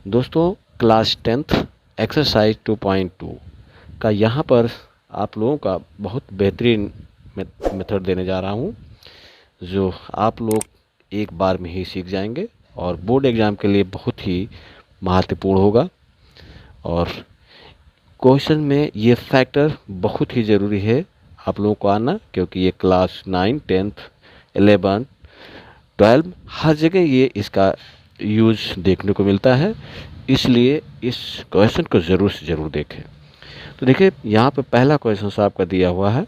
दोस्तों class 10th exercise 2.2 का यहाँ पर आप लोगों का बहुत बेहतरीन मेथड देने जा रहा हूँ, जो आप लोग एक बार में ही सीख जाएंगे और बोर्ड एग्ज़ाम के लिए बहुत ही महत्वपूर्ण होगा। और क्वेश्चन में ये फैक्टर बहुत ही ज़रूरी है आप लोगों को आना, क्योंकि ये क्लास 9, 10th, 11, 12 हर जगह ये इसका यूज़ देखने को मिलता है, इसलिए इस क्वेश्चन को ज़रूर से ज़रूर देखें। तो देखिए यहाँ पे पहला क्वेश्चन आपका दिया हुआ है,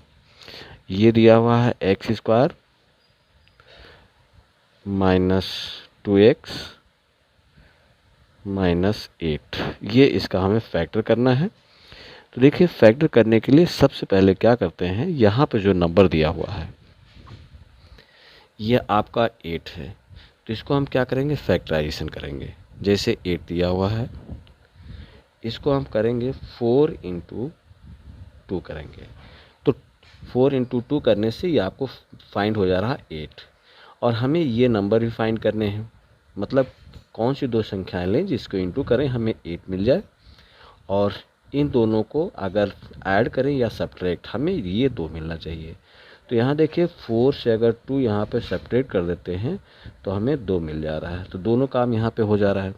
ये दिया हुआ है x square minus 2x minus 8, ये इसका हमें फैक्टर करना है। तो देखिए फैक्टर करने के लिए सबसे पहले क्या करते हैं, यहाँ पे जो नंबर दिया हुआ है ये आपका 8 है, तो इसको हम क्या करेंगे, फैक्टराइजेशन करेंगे। जैसे 8 दिया हुआ है, इसको हम करेंगे 4 इंटू 2 करेंगे, तो 4 इंटू 2 करने से ये आपको फाइंड हो जा रहा है 8। और हमें ये नंबर भी फाइंड करने हैं, मतलब कौन सी दो संख्याएं लें जिसको इंटू करें हमें 8 मिल जाए, और इन दोनों को अगर ऐड करें या सब्ट्रैक्ट हमें ये 2 मिलना चाहिए। तो यहाँ देखिए 4 से अगर 2 यहाँ पे सब्ट्रैक्ट कर देते हैं तो हमें 2 मिल जा रहा है, तो दोनों काम यहाँ पे हो जा रहा है।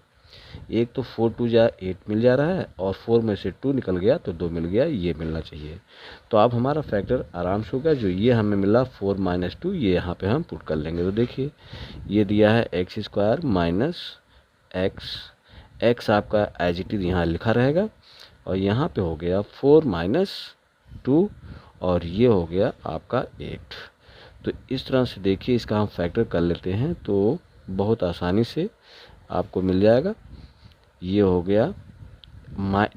एक तो 4 2 जा 8 मिल जा रहा है, और 4 में से 2 निकल गया तो 2 मिल गया, ये मिलना चाहिए। तो अब हमारा फैक्टर आराम से होगा, जो ये हमें मिला 4 माइनस 2, ये यहाँ पे हम पुट कर लेंगे। तो देखिए ये दिया है एक्स स्क्वायर माइनस एक्स आपका एज इट इज यहाँ लिखा रहेगा, और यहाँ पे हो गया 4 माइनस 2, और ये हो गया आपका 8। तो इस तरह से देखिए इसका हम फैक्टर कर लेते हैं तो बहुत आसानी से आपको मिल जाएगा। ये हो गया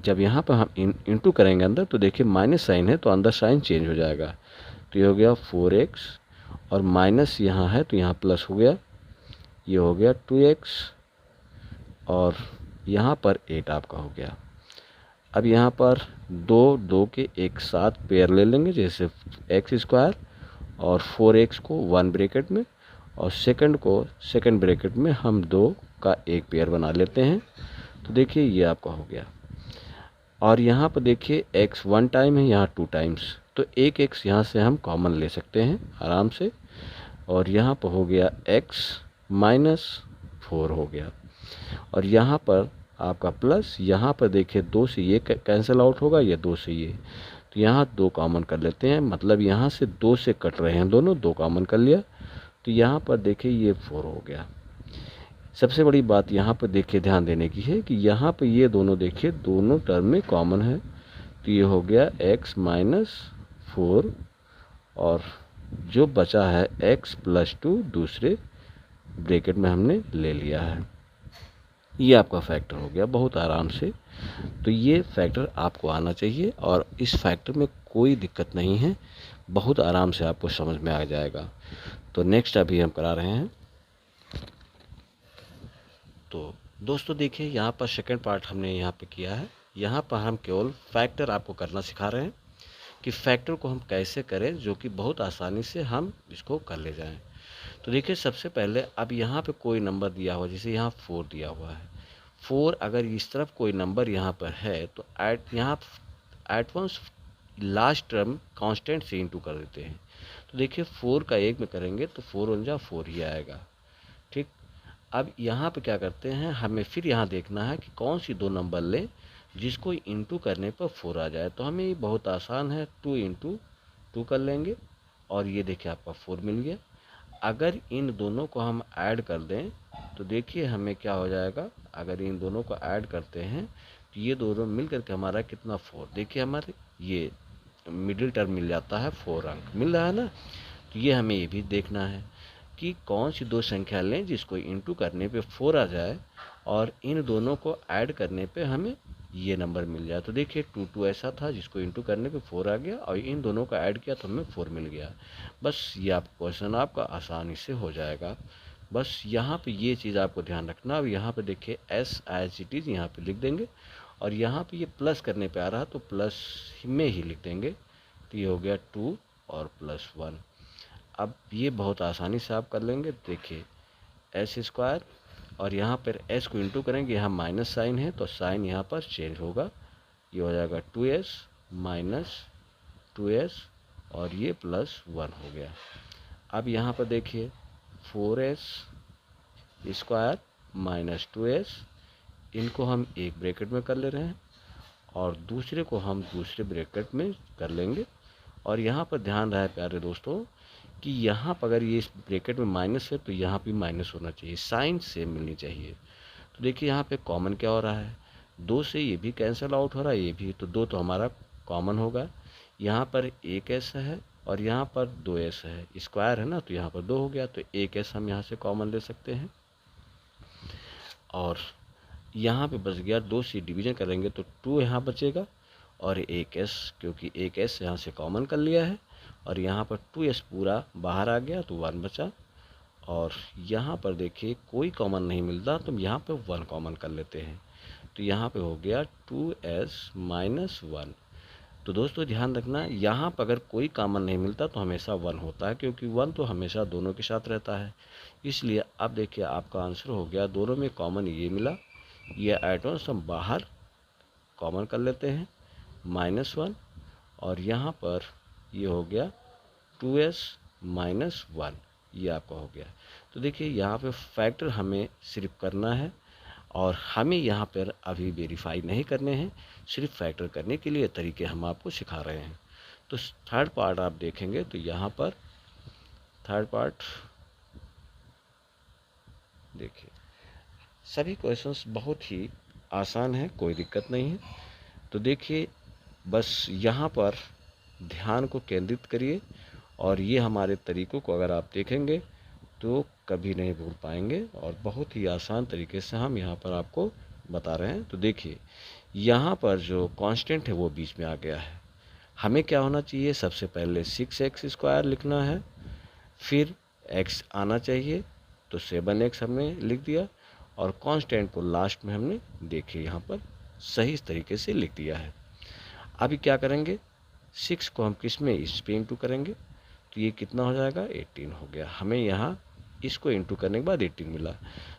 जब यहाँ पर हम इंटू करेंगे अंदर, तो देखिए माइनस साइन है तो अंदर साइन चेंज हो जाएगा, तो ये हो गया 4x, और माइनस यहाँ है तो यहाँ प्लस हो गया, ये हो गया 2x, और यहाँ पर 8 आपका हो गया। अब यहाँ पर दो के एक साथ पेयर ले लेंगे, जैसे एक्स स्क्वायर और 4x को 1 ब्रैकेट में, और सेकंड को सेकंड ब्रैकेट में हम 2 का एक पेयर बना लेते हैं। तो देखिए ये आपका हो गया, और यहाँ पर देखिए x 1 टाइम है, यहाँ 2 टाइम्स, तो एक x यहाँ से हम कॉमन ले सकते हैं आराम से, और यहाँ पर हो गया x माइनस 4 हो गया, और यहाँ पर आपका प्लस, यहाँ पर देखिए 2 से ये कैंसिल आउट होगा, ये 2 से ये, तो यहाँ 2 कॉमन कर लेते हैं, मतलब यहाँ से 2 से कट रहे हैं दोनों, 2 कॉमन कर लिया, तो यहाँ पर देखिए ये 4 हो गया। सबसे बड़ी बात यहाँ पर देखिए ध्यान देने की है कि यहाँ पर ये दोनों देखिए दोनों टर्म में कॉमन है, तो ये हो गया x माइनस 4, और जो बचा है x प्लस 2 दूसरे ब्रैकेट में हमने ले लिया है। ये आपका फैक्टर हो गया बहुत आराम से। तो ये फैक्टर आपको आना चाहिए, और इस फैक्टर में कोई दिक्कत नहीं है, बहुत आराम से आपको समझ में आ जाएगा। तो नेक्स्ट अभी हम करा रहे हैं। तो दोस्तों देखिए यहाँ पर सेकंड पार्ट हमने यहाँ पे किया है, यहाँ पर हम केवल फैक्टर आपको करना सिखा रहे हैं कि फैक्टर को हम कैसे करें, जो कि बहुत आसानी से हम इसको कर ले जाएं। तो देखिए सबसे पहले अब यहाँ पे कोई नंबर दिया हुआ, जैसे यहाँ 4 दिया हुआ है, 4 अगर इस तरफ कोई नंबर यहाँ पर है तो at once last term constant से इंटू कर देते हैं। तो देखिए 4 का 1 में करेंगे तो 4 1 जा 4 ही आएगा, ठीक। अब यहाँ पे क्या करते हैं, हमें फिर यहाँ देखना है कि कौन सी दो नंबर लें जिसको इंटू करने पर 4 आ जाए। तो हमें ये बहुत आसान है, 2 इंटू 2 कर लेंगे, और ये देखिए आपका 4 मिल गया। अगर इन दोनों को हम ऐड कर दें तो देखिए हमें क्या हो जाएगा, अगर इन दोनों को ऐड करते हैं तो ये दोनों मिल करके हमारा कितना 4, देखिए हमारे ये मिडिल टर्म मिल जाता है, 4 अंक मिल रहा है ना। तो ये हमें ये भी देखना है कि कौन सी दो संख्या लें जिसको इंटू करने पे 4 आ जाए, और इन दोनों को ऐड करने पे हमें ये नंबर मिल जाए। तो देखिए 2 2 ऐसा था जिसको इंटू करने पे 4 आ गया, और इन दोनों का ऐड किया तो हमें 4 मिल गया। बस ये आप क्वेश्चन आपका आसानी से हो जाएगा। बस यहाँ पे ये चीज़ आपको ध्यान रखना। अब यहाँ पे देखिए एस एज इट इज़ यहाँ पे लिख देंगे, और यहाँ पे ये प्लस करने पे आ रहा तो प्लस में ही लिख देंगे, तो ये हो गया 2 और प्लस 1। अब ये बहुत आसानी से आप कर लेंगे। देखिए एस स्क्वायर और यहाँ पर s को इंटू करेंगे, यहाँ माइनस साइन है तो साइन यहाँ पर चेंज होगा, ये हो जाएगा 2s माइनस 2s और ये +1 हो गया। अब यहाँ पर देखिए 4s स्क्वायर माइनस 2s, इनको हम एक ब्रैकेट में कर ले रहे हैं और दूसरे को हम दूसरे ब्रैकेट में कर लेंगे। और यहाँ पर ध्यान रहे प्यारे दोस्तों कि यहाँ पर अगर ये इस ब्रैकेट में माइनस है तो यहाँ भी माइनस होना चाहिए, साइन सेम मिलनी चाहिए। तो देखिए यहाँ पे कॉमन क्या हो रहा है, 2 से ये भी कैंसिल आउट हो रहा है, ये भी, तो 2 तो हमारा कॉमन होगा। यहाँ पर एक s है और यहाँ पर 2s है, स्क्वायर है ना, तो यहाँ पर 2 हो गया, तो एक s हम यहाँ से कॉमन ले सकते हैं। और यहाँ पे बच गया 2 से डिवीजन करेंगे तो 2 यहाँ बचेगा और एक s, क्योंकि एक s यहाँ से कॉमन कर लिया है और यहाँ पर 2s पूरा बाहर आ गया तो 1 बचा। और यहाँ पर देखिए कोई कॉमन नहीं मिलता तो हम यहाँ पे 1 कॉमन कर लेते हैं, तो यहाँ पे हो गया 2s माइनस 1। तो दोस्तों ध्यान रखना, यहाँ पर अगर कोई कॉमन नहीं मिलता तो हमेशा 1 होता है, क्योंकि 1 तो हमेशा दोनों के साथ रहता है। इसलिए अब देखिए आपका आंसर हो गया, दोनों में कॉमन ये मिला, ये एटम्स हम बाहर कॉमन कर लेते हैं -1 और यहाँ पर ये हो गया 2s माइनस 1, ये आपका हो गया। तो देखिए यहाँ पे फैक्टर हमें सिर्फ करना है और हमें यहाँ पर अभी वेरीफाई नहीं करने हैं, सिर्फ फैक्टर करने के लिए तरीके हम आपको सिखा रहे हैं। तो थर्ड पार्ट आप देखेंगे तो यहाँ पर थर्ड पार्ट देखिए, सभी क्वेश्चंस बहुत ही आसान है, कोई दिक्कत नहीं है। तो देखिए बस यहाँ पर ध्यान को केंद्रित करिए और ये हमारे तरीकों को अगर आप देखेंगे तो कभी नहीं भूल पाएंगे और बहुत ही आसान तरीके से हम यहाँ पर आपको बता रहे हैं। तो देखिए यहाँ पर जो कांस्टेंट है वो बीच में आ गया है, हमें क्या होना चाहिए, सबसे पहले 6x स्क्वायर लिखना है, फिर x आना चाहिए तो 7x हमने लिख दिया और कांस्टेंट को लास्ट में हमने देखिए यहाँ पर सही तरीके से लिख दिया है। अभी क्या करेंगे, 6 को हम किस में, इस पे इंटू करेंगे तो ये कितना हो जाएगा, 18 हो गया। हमें यहाँ इसको इंटू करने के बाद 18 मिला,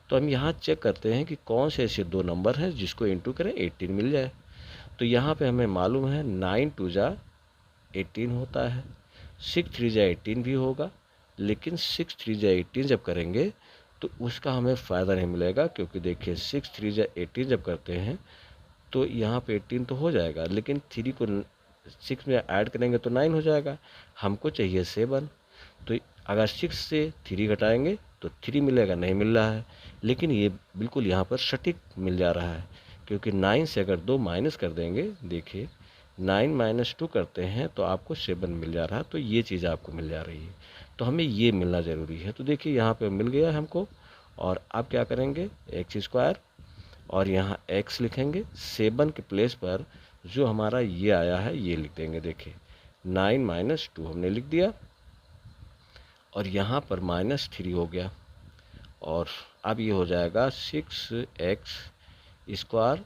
तो हम यहाँ चेक करते हैं कि कौन से ऐसे 2 नंबर हैं जिसको इंटू करें 18 मिल जाए। तो यहाँ पे हमें मालूम है 9 2 जा 18 होता है, 6 3 जा 18 भी होगा, लेकिन 6 3 जा 18 जब करेंगे तो उसका हमें फ़ायदा नहीं मिलेगा, क्योंकि देखिए 6 3 जा 18 जब करते हैं तो यहाँ पे 18 तो हो जाएगा, लेकिन 3 को 6 में ऐड करेंगे तो 9 हो जाएगा, हमको चाहिए 7। तो अगर 6 से 3 घटाएंगे तो 3 मिलेगा, नहीं मिल रहा है, लेकिन ये बिल्कुल यहाँ पर सटीक मिल जा रहा है, क्योंकि 9 से अगर 2 माइनस कर देंगे, देखिए 9 माइनस 2 करते हैं तो आपको 7 मिल जा रहा है, तो ये चीज़ आपको मिल जा रही है, तो हमें ये मिलना ज़रूरी है। तो देखिए यहाँ पे मिल गया हमको, और अब क्या करेंगे, एक्स स्क्वायर और यहाँ x लिखेंगे, 7 के प्लेस पर जो हमारा ये आया है ये लिख देंगे। देखिए 9 माइनस 2 हमने लिख दिया और यहाँ पर -3 हो गया, और अब ये हो जाएगा 6x स्क्वायर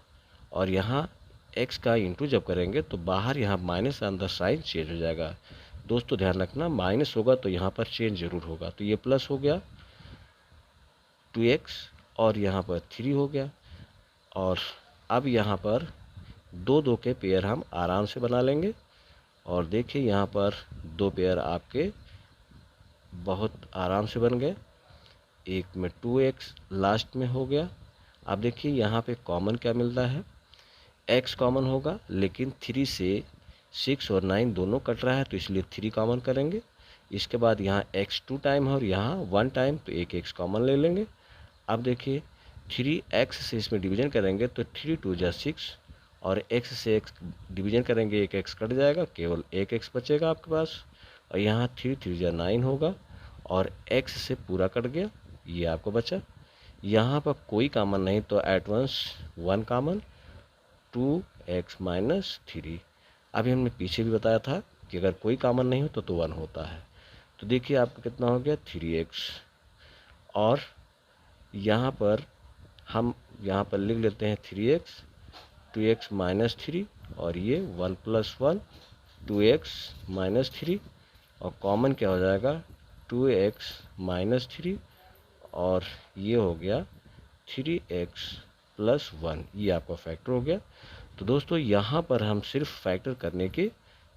और यहाँ x का इंटू जब करेंगे तो बाहर यहाँ माइनस अंदर साइन चेंज हो जाएगा। दोस्तों ध्यान रखना, माइनस होगा तो यहाँ पर चेंज जरूर होगा, तो ये प्लस हो गया 2x और यहाँ पर 3 हो गया। और अब यहाँ पर 2 2 के पेयर हम आराम से बना लेंगे, और देखिए यहाँ पर 2 पेयर आपके बहुत आराम से बन गए, एक में 2x लास्ट में हो गया। अब देखिए यहाँ पे कॉमन क्या मिलता है, x कॉमन होगा, लेकिन 3 से 6 और 9 दोनों कट रहा है तो इसलिए 3 कॉमन करेंगे। इसके बाद यहाँ x 2 टाइम है और यहाँ 1 टाइम, तो एक x कॉमन ले लेंगे। अब देखिए 3x से इसमें डिवीजन करेंगे तो 3 2 जा 6 और x से x डिवीजन करेंगे, एक x कट जाएगा, केवल एक x बचेगा आपके पास, और यहाँ 3 3 जा 9 होगा और x से पूरा कट गया, ये आपको बचा। यहाँ पर कोई कॉमन नहीं तो at once 1 common, 2x minus 3। अभी हमने पीछे भी बताया था कि अगर कोई कॉमन नहीं हो तो 1 होता है। तो देखिए आपका कितना हो गया 3x, और यहाँ पर हम यहाँ पर लिख लेते हैं 3x, 2x माइनस 3 और ये 1 + 1 2x माइनस 3, और कॉमन क्या हो जाएगा 2x माइनस 3 और ये हो गया 3x प्लस 1, ये आपका फैक्टर हो गया। तो दोस्तों यहाँ पर हम सिर्फ फैक्टर करने के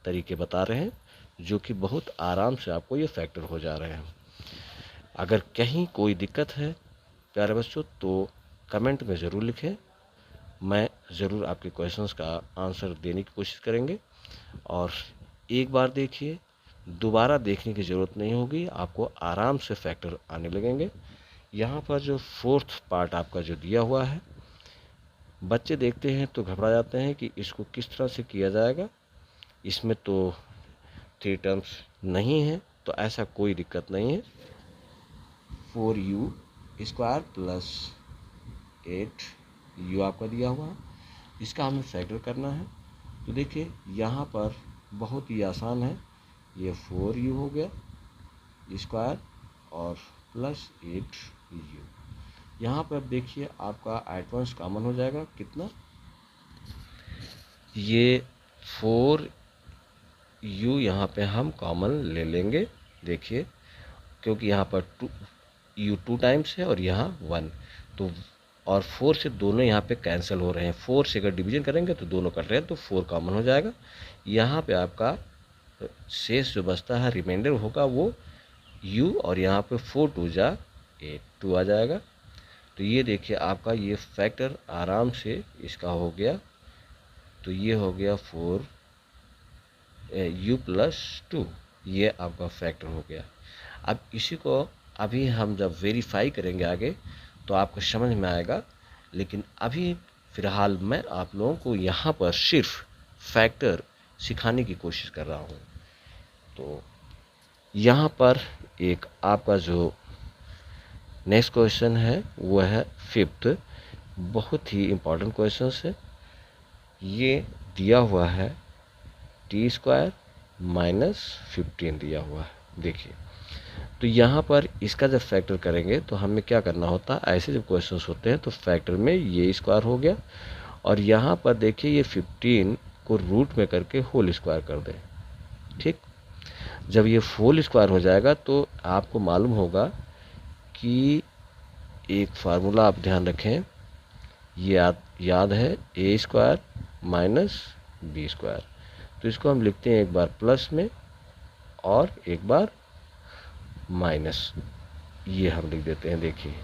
तरीके बता रहे हैं, जो कि बहुत आराम से आपको ये फैक्टर हो जा रहे हैं। अगर कहीं कोई दिक्कत है प्यारे बच्चों तो कमेंट में ज़रूर लिखें, मैं ज़रूर आपके क्वेश्चंस का आंसर देने की कोशिश करेंगे। और एक बार देखिए, दोबारा देखने की ज़रूरत नहीं होगी, आपको आराम से फैक्टर आने लगेंगे। यहाँ पर जो फोर्थ पार्ट आपका जो दिया हुआ है, बच्चे देखते हैं तो घबरा जाते हैं कि इसको किस तरह से किया जाएगा, इसमें तो 3 टर्म्स नहीं है। तो ऐसा कोई दिक्कत नहीं है। 4u स्क्वायर प्लस 8u आपका दिया हुआ है, इसका हमें फैक्टर करना है। तो देखिए यहाँ पर बहुत ही आसान है, ये 4u हो गया स्क्वायर और प्लस 8u। यहाँ पर देखिए आपका एडवांस कॉमन हो जाएगा, कितना, ये 4u यहाँ पे हम कॉमन ले लेंगे। देखिए क्योंकि यहाँ पर u 2 टाइम्स है और यहाँ 1, तो और 4 से दोनों यहाँ पे कैंसिल हो रहे हैं। 4 से अगर डिवीजन करेंगे तो दोनों कट रहे हैं, तो 4 कॉमन हो जाएगा। यहाँ पे आपका शेष जो बचता है रिमाइंडर होगा वो u, और यहाँ पे 4 2 जा 8, 2 आ जाएगा। तो ये देखिए आपका ये फैक्टर आराम से इसका हो गया। तो ये हो गया 4u प्लस 2, ये आपका फैक्टर हो गया। अब इसी को अभी हम जब वेरीफाई करेंगे आगे तो आपको समझ में आएगा, लेकिन अभी फ़िलहाल मैं आप लोगों को यहाँ पर सिर्फ फैक्टर सिखाने की कोशिश कर रहा हूँ। तो यहाँ पर एक आपका जो नेक्स्ट क्वेश्चन है वो है 5th, बहुत ही इम्पोर्टेंट क्वेश्चन है। ये दिया हुआ है टी स्क्वायर माइनस 15 दिया हुआ है। देखिए तो यहाँ पर इसका जब फैक्टर करेंगे तो हमें क्या करना होता है, ऐसे जब क्वेश्चंस होते हैं तो फैक्टर में ये स्क्वायर हो गया, और यहाँ पर देखिए ये 15 को रूट में करके होल स्क्वायर कर दें। ठीक, जब ये होल स्क्वायर हो जाएगा तो आपको मालूम होगा कि एक फार्मूला आप ध्यान रखें, ये याद है ए स्क्वायर माइनस बी स्क्वायर। तो इसको हम लिखते हैं एक बार प्लस में और एक बार माइनस, ये हम लिख देते हैं। देखिए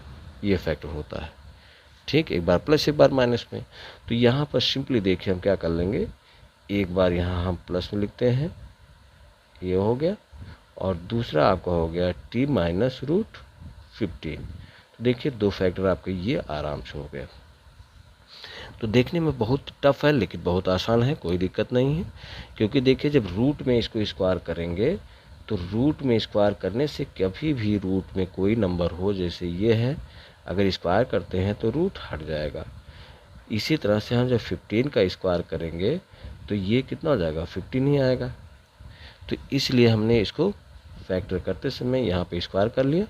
ये फैक्टर होता है, ठीक, एक बार प्लस एक बार माइनस में। तो यहाँ पर सिंपली देखिए हम क्या कर लेंगे, एक बार यहाँ हम प्लस में लिखते हैं, ये हो गया, और दूसरा आपका हो गया टी माइनस रूट 15। तो देखिए दो फैक्टर आपके ये आराम से हो गया। तो देखने में बहुत टफ है लेकिन बहुत आसान है, कोई दिक्कत नहीं है। क्योंकि देखिए जब रूट में इसको स्क्वायर करेंगे तो रूट में स्क्वायर करने से कभी भी रूट में कोई नंबर हो, जैसे ये है, अगर स्क्वायर करते हैं तो रूट हट जाएगा। इसी तरह से हम जब 15 का स्क्वायर करेंगे तो ये कितना हो जाएगा, 15 ही आएगा। तो इसलिए हमने इसको फैक्टर करते समय यहाँ पे स्क्वायर कर लिया।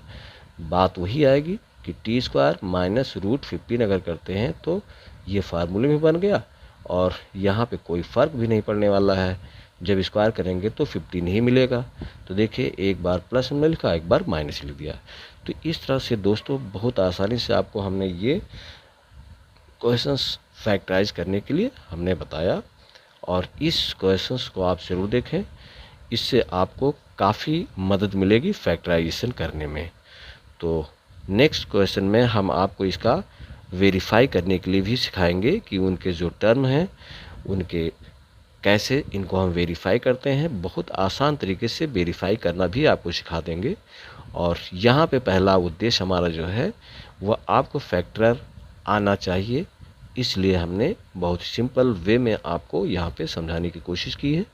बात वही आएगी कि टी स्क्वायर माइनस रूट 15 अगर करते हैं तो ये फार्मूले में बन गया, और यहाँ पे कोई फ़र्क भी नहीं पड़ने वाला है। जब स्क्वायर करेंगे तो 15 ही मिलेगा। तो देखिए एक बार प्लस हमने लिखा, एक बार माइनस लिख दिया। तो इस तरह से दोस्तों बहुत आसानी से आपको हमने ये क्वेश्चंस फैक्टराइज करने के लिए हमने बताया, और इस क्वेश्चंस को आप ज़रूर देखें, इससे आपको काफ़ी मदद मिलेगी फैक्टराइजेशन करने में। तो नेक्स्ट क्वेश्चन में हम आपको इसका वेरीफाई करने के लिए भी सिखाएंगे कि उनके जो टर्म हैं उनके कैसे इनको हम वेरीफाई करते हैं। बहुत आसान तरीके से वेरीफाई करना भी आपको सिखा देंगे। और यहाँ पे पहला उद्देश्य हमारा जो है वह आपको फैक्टर आना चाहिए, इसलिए हमने बहुत सिंपल वे में आपको यहाँ पे समझाने की कोशिश की है।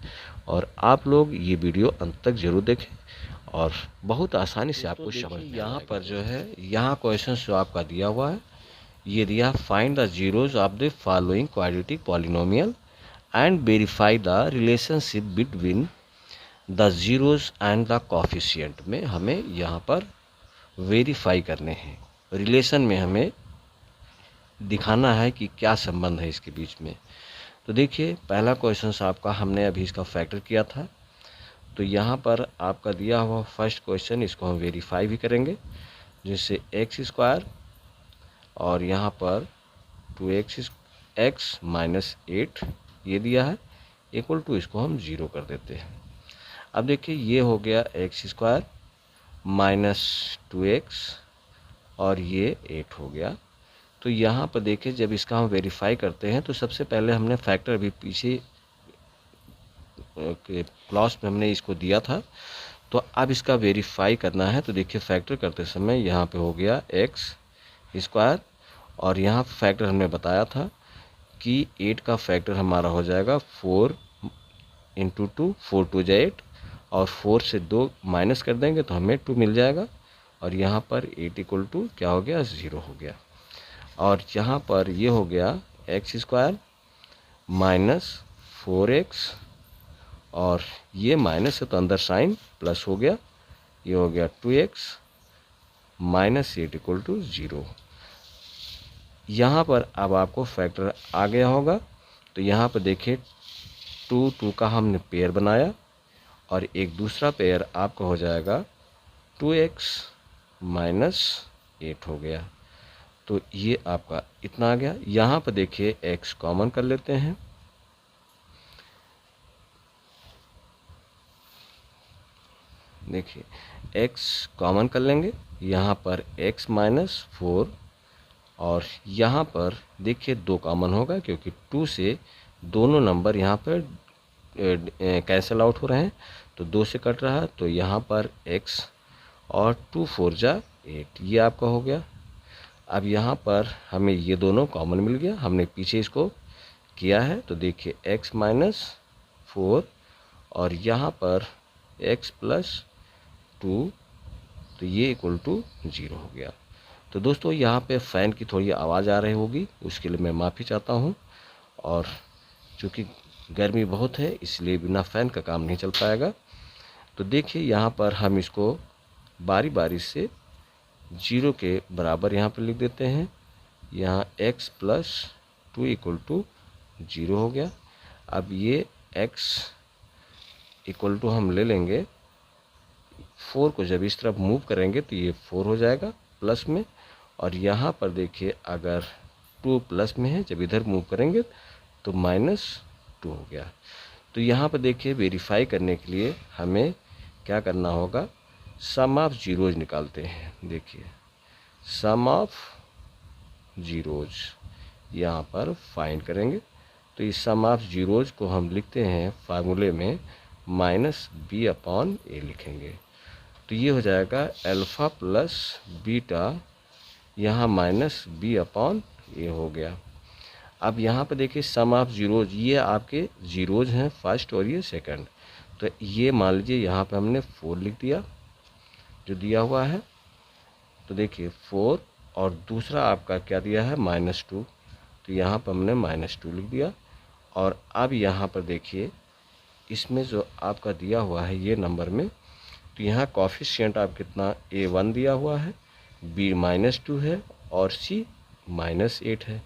और आप लोग ये वीडियो अंत तक ज़रूर देखें और बहुत आसानी से आपको समझ में यहाँ पर जो है, यहाँ क्वेश्चन जो आपका दिया हुआ है, ये दिया find the zeros of the following quadratic polynomial and verify the relationship between the zeros and the coefficient. में हमें यहाँ पर वेरीफाई करने हैं, रिलेशन में हमें दिखाना है कि क्या संबंध है इसके बीच में। तो देखिए पहला क्वेश्चन आपका हमने अभी इसका फैक्टर किया था, तो यहाँ पर आपका दिया हुआ फर्स्ट क्वेश्चन, इसको हम वेरीफाई भी करेंगे, जिससे एक्स स्क्वायर और यहाँ पर 2x माइनस 8 ये दिया है इक्वल टू, इसको हम 0 कर देते हैं। अब देखिए ये हो गया x² माइनस 2x और ये 8 हो गया। तो यहाँ पर देखिए जब इसका हम वेरीफाई करते हैं तो सबसे पहले हमने फैक्टर अभी पीछे क्लास में हमने इसको दिया था, तो अब इसका वेरीफाई करना है। तो देखिए फैक्टर करते समय यहाँ पे हो गया x² और यहाँ फैक्टर हमने बताया था कि 8 का फैक्टर हमारा हो जाएगा 4 इंटू 2, 4 2 जा 8 और 4 से 2 माइनस कर देंगे तो हमें 2 मिल जाएगा। और यहाँ पर 8 इक्वल टू क्या हो गया, 0 हो गया। और यहाँ पर ये हो गया x² माइनस 4x और ये माइनस है तो अंदर साइन प्लस हो गया, ये हो गया 2x माइनस 8 इक्वल टू 0। यहाँ पर अब आपको फैक्टर आ गया होगा। तो यहाँ पर देखिए 2 2 का हमने पेयर बनाया और एक दूसरा पेयर आपका हो जाएगा 2x माइनस 8 हो गया। तो ये आपका इतना आ गया। यहाँ पर देखिए x कॉमन कर लेते हैं, देखिए x कॉमन कर लेंगे, यहाँ पर x माइनस 4 और यहाँ पर देखिए 2 कॉमन होगा क्योंकि 2 से दोनों नंबर यहाँ पर कैंसिल आउट हो रहे हैं तो 2 से कट रहा है, तो यहाँ पर x और 2 4 जा 8 ये आपका हो गया। अब यहाँ पर हमें ये दोनों कॉमन मिल गया, हमने पीछे इसको किया है। तो देखिए x माइनस 4 और यहाँ पर x प्लस 2, तो ये इक्वल टू 0 हो गया। तो दोस्तों यहाँ पे फ़ैन की थोड़ी आवाज़ आ रही होगी, उसके लिए मैं माफ़ी चाहता हूँ। और चूँकि गर्मी बहुत है इसलिए बिना फ़ैन का काम नहीं चल पाएगा। तो देखिए यहाँ पर हम इसको बारी बारी से 0 के बराबर यहाँ पर लिख देते हैं। यहाँ x प्लस 2 इक्वल टू 0 हो गया। अब ये x इक्वल टू हम ले लेंगे 4 को, जब इस तरफ मूव करेंगे तो ये 4 हो जाएगा प्लस में, और यहाँ पर देखिए अगर 2 प्लस में है, जब इधर मूव करेंगे तो माइनस 2 हो गया। तो यहाँ पर देखिए वेरीफाई करने के लिए हमें क्या करना होगा, सम ऑफ जीरोज निकालते हैं। देखिए सम ऑफ जीरोज यहाँ पर फाइंड करेंगे। तो इस सम ऑफ जीरोज को हम लिखते हैं फार्मूले में माइनस b अपॉन a लिखेंगे। तो ये हो जाएगा अल्फ़ा प्लस बीटा, यहाँ माइनस b अपॉन a हो गया। अब यहाँ पर देखिए सम ऑफ जीरोज, ये आपके जीरोज हैं फर्स्ट और ये सेकंड। तो ये मान लीजिए यहाँ पे हमने 4 लिख दिया जो दिया हुआ है। तो देखिए 4 और दूसरा आपका क्या दिया है, -2, तो यहाँ पर हमने -2 लिख दिया। और अब यहाँ पर देखिए इसमें जो आपका दिया हुआ है ये नंबर में, तो यहाँ कोफिशिएंट आप कितना a1 दिया हुआ है, b -2 है और c -8 है।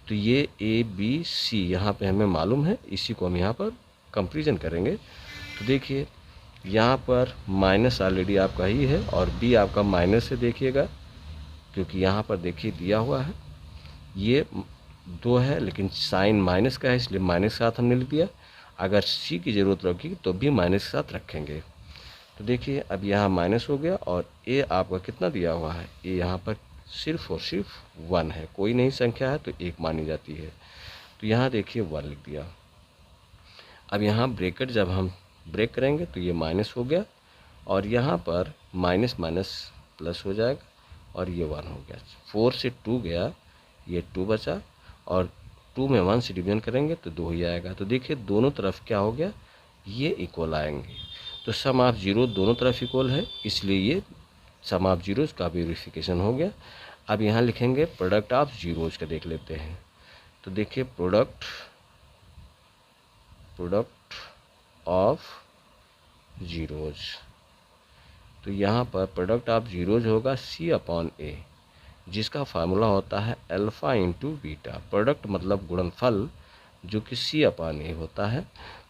तो ये a b c यहाँ पे हमें मालूम है, इसी को हम यहाँ पर कंपेरिजन करेंगे। तो देखिए यहाँ पर माइनस ऑलरेडी आपका ही है और b आपका माइनस है, देखिएगा क्योंकि यहाँ पर देखिए दिया हुआ है ये 2 है लेकिन साइन माइनस का है इसलिए माइनस के साथ हमने लिख दिया। अगर c की ज़रूरत होगी तो भी माइनस के साथ रखेंगे। तो देखिए अब यहाँ माइनस हो गया और a आपका कितना दिया हुआ है, a यहाँ पर सिर्फ और सिर्फ 1 है, कोई नई संख्या है तो 1 मानी जाती है। तो यहाँ देखिए 1 लिख दिया। अब यहाँ ब्रैकेट जब हम ब्रेक करेंगे तो ये माइनस हो गया और यहाँ पर माइनस माइनस प्लस हो जाएगा और ये 1 हो गया। 4 से 2 गया, ये 2 बचा और 2 में 1 से डिवीजन करेंगे तो 2 ही आएगा। तो देखिए दोनों तरफ क्या हो गया, ये इक्वल आएंगे। तो सम ऑफ जीरो दोनों तरफ इक्वल है इसलिए ये सम ऑफ जीरोज का वेरिफिकेशन हो गया। अब यहाँ लिखेंगे प्रोडक्ट ऑफ जीरोज का देख लेते हैं। तो देखिए प्रोडक्ट ऑफ जीरोज, तो यहाँ पर प्रोडक्ट ऑफ जीरोज होगा c अपॉन a, जिसका फार्मूला होता है अल्फ़ा इंटू बीटा। प्रोडक्ट मतलब गुणनफल जो कि c अपॉन a होता है।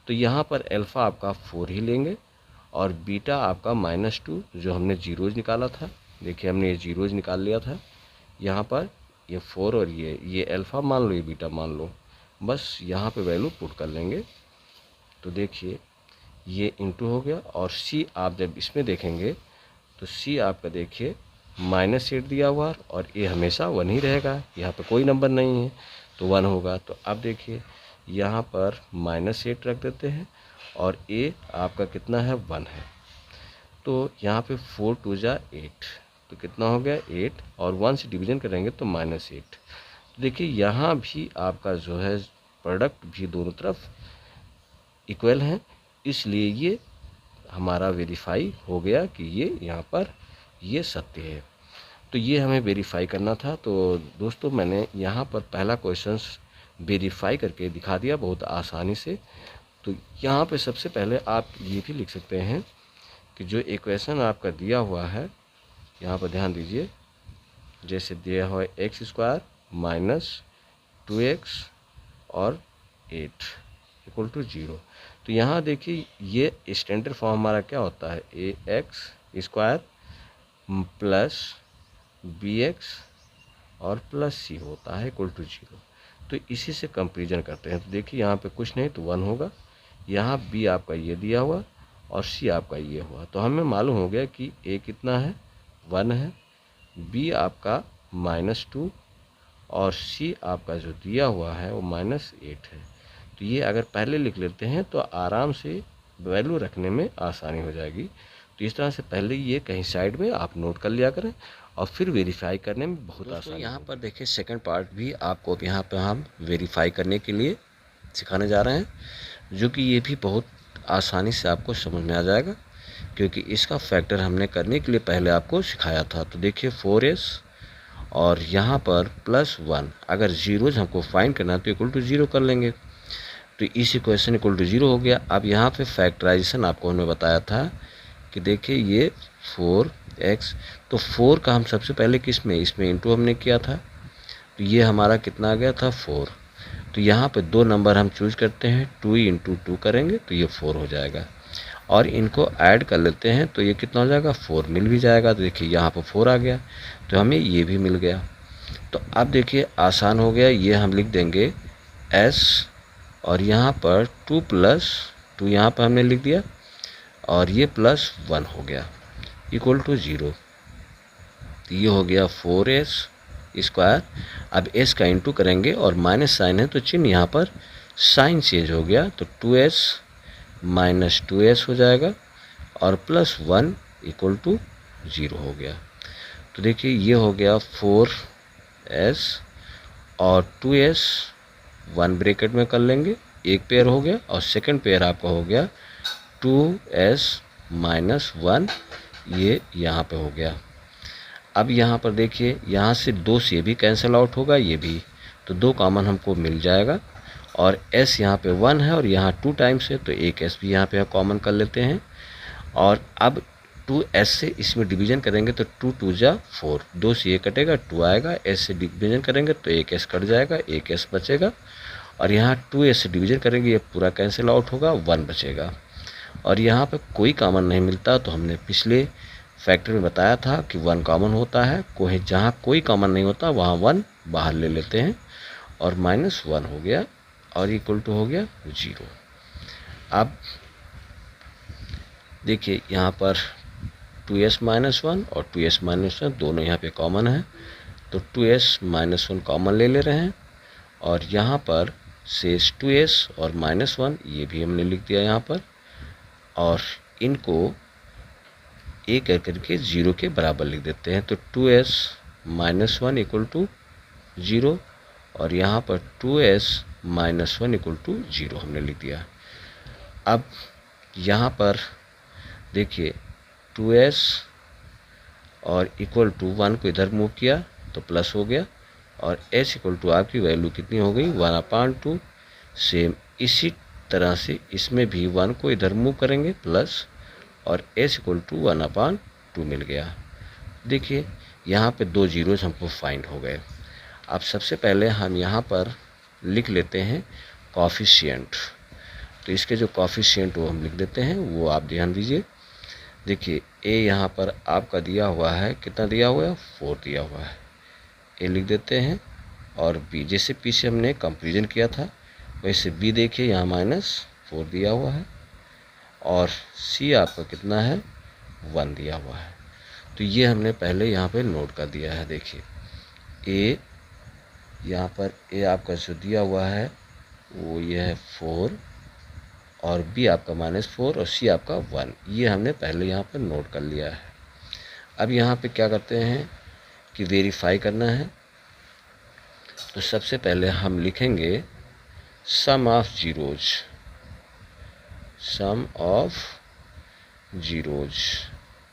तो यहाँ पर अल्फ़ा आपका 4 ही लेंगे और बीटा आपका -2 जो हमने जीरोज निकाला था। देखिए हमने ये जीरोज निकाल लिया था यहाँ पर ये 4 और ये अल्फ़ा मान लो, ये बीटा मान लो, बस यहाँ पे वैल्यू पुट कर लेंगे। तो देखिए ये इंटू हो गया, और सी आप जब इसमें देखेंगे तो सी आपका देखिए -8 दिया हुआ है, और ए हमेशा 1 ही रहेगा, यहाँ पे कोई नंबर नहीं है तो 1 होगा। तो अब देखिए यहाँ पर -8 रख देते हैं, और ए आपका कितना है, 1 है। तो यहाँ पे 4 2 जा 8, तो कितना हो गया 8, और 1 से डिवीजन करेंगे तो -8। तो देखिए यहाँ भी आपका जो है प्रोडक्ट भी दोनों तरफ इक्वल हैं, इसलिए ये हमारा वेरीफाई हो गया कि ये यहाँ पर ये सत्य है। तो ये हमें वेरीफाई करना था। तो दोस्तों मैंने यहाँ पर पहला क्वेश्चंस वेरीफाई करके दिखा दिया बहुत आसानी से। तो यहाँ पे सबसे पहले आप ये भी लिख सकते हैं कि जो इक्वेशन आपका दिया हुआ है, यहाँ पर ध्यान दीजिए, जैसे दिया हुआ है x² - 2x और 8 = 0। तो यहाँ देखिए ये स्टैंडर्ड फॉर्म हमारा क्या होता है, ax² + bx और +c होता है = 0। तो इसी से कंपेरिजन करते हैं। तो देखिए यहाँ पे कुछ नहीं तो 1 होगा, यहाँ b आपका ये दिया हुआ और c आपका ये हुआ। तो हमें मालूम हो गया कि a कितना है, 1 है, b आपका -2 और c आपका जो दिया हुआ है वो -8 है। तो ये अगर पहले लिख लेते हैं तो आराम से वैल्यू रखने में आसानी हो जाएगी। तो इस तरह से पहले ये कहीं साइड में आप नोट कर लिया करें, और फिर वेरीफाई करने में बहुत आसानी। यहाँ पर देखिए सेकंड पार्ट भी आपको यहाँ पर हम वेरीफाई करने के लिए सिखाने जा रहे हैं, जो कि ये भी बहुत आसानी से आपको समझ में आ जाएगा, क्योंकि इसका फैक्टर हमने करने के लिए पहले आपको सिखाया था। तो देखिए 4s और यहाँ पर +1, अगर जीरोज हमको फाइंड करना तो =0 कर लेंगे। तो इस इक्वेशन =0 हो गया। अब यहाँ पे फैक्टराइजेशन आपको हमने बताया था कि देखिए ये 4x, तो 4 का हम सबसे पहले किस में, इसमें इंटू हमने किया था, तो ये हमारा कितना आ गया था 4। तो यहाँ पे दो नंबर हम चूज करते हैं, 2 × 2 करेंगे तो ये 4 हो जाएगा, और इनको ऐड कर लेते हैं तो ये कितना हो जाएगा, 4 मिल भी जाएगा। तो देखिए यहाँ पर 4 आ गया, तो हमें ये भी मिल गया। तो अब देखिए आसान हो गया, ये हम लिख देंगे s, और यहाँ पर 2 + 2 यहाँ पर हमने लिख दिया, और ये +1 हो गया = 0। तो ये हो गया 4s²। अब s का इंटू करेंगे, और माइनस साइन है तो चिन्ह यहाँ पर साइन चेंज हो गया, तो 2s - 2s हो जाएगा, और +1 = 0 हो गया। तो देखिए ये हो गया 4s और 2s, 1 ब्रैकेट में कर लेंगे, एक पेयर हो गया, और सेकंड पेयर आपका हो गया 2s - 1, ये यहाँ पे हो गया। अब यहाँ पर देखिए यहाँ से 2 से भी कैंसिल आउट होगा, ये भी, तो 2 कॉमन हमको मिल जाएगा, और s यहाँ पे 1 है और यहाँ 2 टाइम्स है, तो एक s भी यहाँ पे कॉमन कर लेते हैं। और अब 2s से इसमें डिवीजन करेंगे तो 2 2 जा 4, 2 से ये कटेगा, 2 आएगा, s से डिवीजन करेंगे तो एक s कट जाएगा, एक s बचेगा, और यहाँ 2s से डिवीजन करेंगे ये पूरा कैंसिल आउट होगा, 1 बचेगा। और यहाँ पे कोई कॉमन नहीं मिलता, तो हमने पिछले फैक्टर में बताया था कि 1 कॉमन होता है, कोई जहाँ कोई कॉमन नहीं होता वहाँ 1 बाहर ले लेते हैं, और -1 हो गया, और = हो गया 0। अब देखिए यहाँ पर 2s - 1 और 2s - 1 दोनों यहाँ पे कॉमन है, तो 2s - 1 कॉमन ले रहे हैं, और यहाँ पर शेष 2s और -1 ये भी हमने लिख दिया यहाँ पर, और इनको एक करके 0 के बराबर लिख देते हैं। तो 2s - 1 = 0, और यहाँ पर 2s - 1 = 0 हमने लिख दिया। अब यहाँ पर देखिए 2s और =1 को इधर मूव किया तो प्लस हो गया, और s = आपकी वैल्यू कितनी हो गई, 1/2। सेम इसी तरह से इसमें भी 1 को इधर मूव करेंगे प्लस, और s = 1/2 मिल गया। देखिए यहाँ पे 2 जीरोज हमको फाइंड हो गए। अब सबसे पहले हम यहाँ पर लिख लेते हैं कॉफिशिएंट। तो इसके जो कॉफिशिएंट वो हम लिख देते हैं, वो आप ध्यान दीजिए। देखिए a यहाँ पर आपका दिया हुआ है, कितना दिया हुआ है, 4 दिया हुआ है, ए लिख देते हैं और बी, जैसे पीछे हमने कंपेरिजन किया था वैसे बी देखिए यहाँ -4 दिया हुआ है और सी आपका कितना है 1 दिया हुआ है। तो ये हमने पहले यहाँ पे नोट कर दिया है। देखिए ए, यहाँ पर ए आपका जो दिया हुआ है वो ये है 4 और बी आपका -4 और सी आपका 1, ये हमने पहले यहाँ पर नोट कर लिया है। अब यहाँ पे क्या करते हैं कि वेरीफाई करना है। तो सबसे पहले हम लिखेंगे सम ऑफ जीरोज,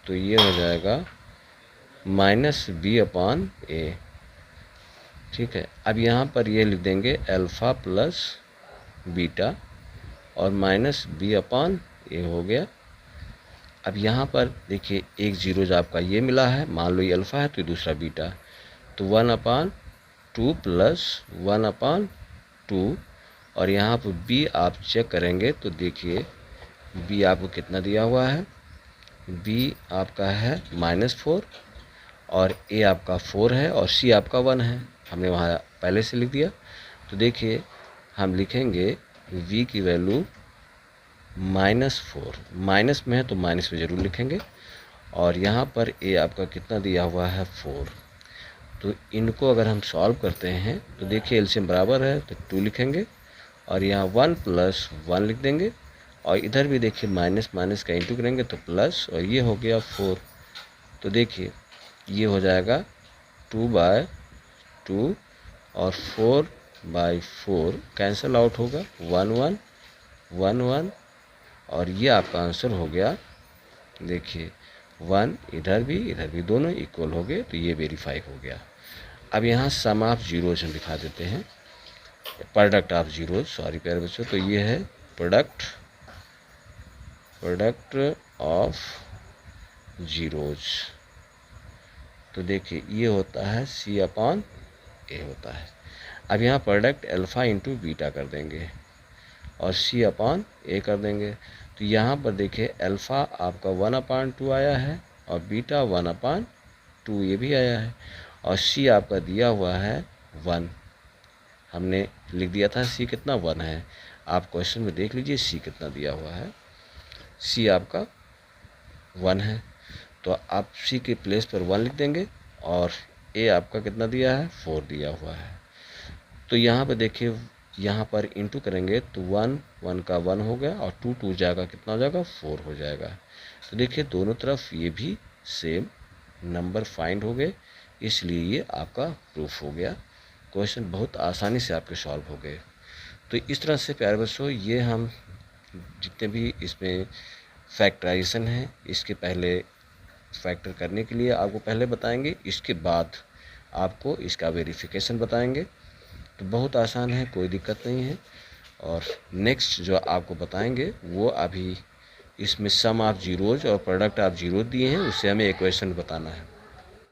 तो ये हो जाएगा -b/a। ठीक है, अब यहाँ पर ये लिख देंगे अल्फ़ा प्लस बीटा और -b/a हो गया। अब यहाँ पर देखिए एक जीरोज आपका ये मिला है, मान लो ये अल्फ़ा है तो दूसरा बीटा, तो 1/2 प्लस 1/2 और यहाँ पर b आप चेक करेंगे तो देखिए b आपको कितना दिया हुआ है, b आपका है -4 और a आपका 4 है और c आपका 1 है, हमने वहाँ पहले से लिख दिया। तो देखिए हम लिखेंगे v की वैल्यू -4, माइनस में है तो माइनस में ज़रूर लिखेंगे और यहाँ पर a आपका कितना दिया हुआ है 4। तो इनको अगर हम सॉल्व करते हैं तो देखिए एलसीएम बराबर है तो 2 लिखेंगे और यहाँ 1 + 1 लिख देंगे और इधर भी देखिए माइनस माइनस का इंटू करेंगे तो प्लस और ये हो गया 4। तो देखिए ये हो जाएगा 2/2 और 4/4 कैंसिल आउट होगा, 1 1 1 1 और ये आपका आंसर हो गया। देखिए 1 इधर भी दोनों इक्वल हो गए, तो ये वेरीफाई हो गया। अब यहाँ सम ऑफ जीरोज हम दिखा देते हैं, प्रोडक्ट ऑफ जीरोज, सॉरी प्यारे बच्चों, तो ये है प्रोडक्ट ऑफ जीरोज। तो देखिए ये होता है c/a होता है। अब यहाँ प्रोडक्ट अल्फ़ा इंटू बीटा कर देंगे और c/a कर देंगे। तो यहाँ पर देखिए अल्फ़ा आपका 1/2 आया है और बीटा 1/2 ये भी आया है और c आपका दिया हुआ है 1, हमने लिख दिया था c कितना 1 है। आप क्वेश्चन में देख लीजिए c कितना दिया हुआ है, c आपका 1 है, तो आप c के प्लेस पर 1 लिख देंगे और a आपका कितना दिया है 4 दिया हुआ है। तो यहाँ पर देखिए यहाँ पर इंटू करेंगे तो 1 1 का 1 हो गया और 2 2 जाएगा कितना हो जाएगा 4 हो जाएगा। तो देखिए दोनों तरफ ये भी सेम नंबर फाइंड हो गए, इसलिए ये आपका प्रूफ हो गया। क्वेश्चन बहुत आसानी से आपके सॉल्व हो गए। तो इस तरह से प्यारे बच्चों ये हम जितने भी इसमें फैक्टराइजेशन है इसके पहले फैक्टर करने के लिए आपको पहले बताएंगे, इसके बाद आपको इसका वेरिफिकेशन बताएंगे। तो बहुत आसान है, कोई दिक्कत नहीं है। और नेक्स्ट जो आपको बताएंगे वो अभी इसमें सम ऑफ जीरोज और प्रोडक्ट ऑफ जीरो दिए हैं, उससे हमें इक्वेशन बताना है।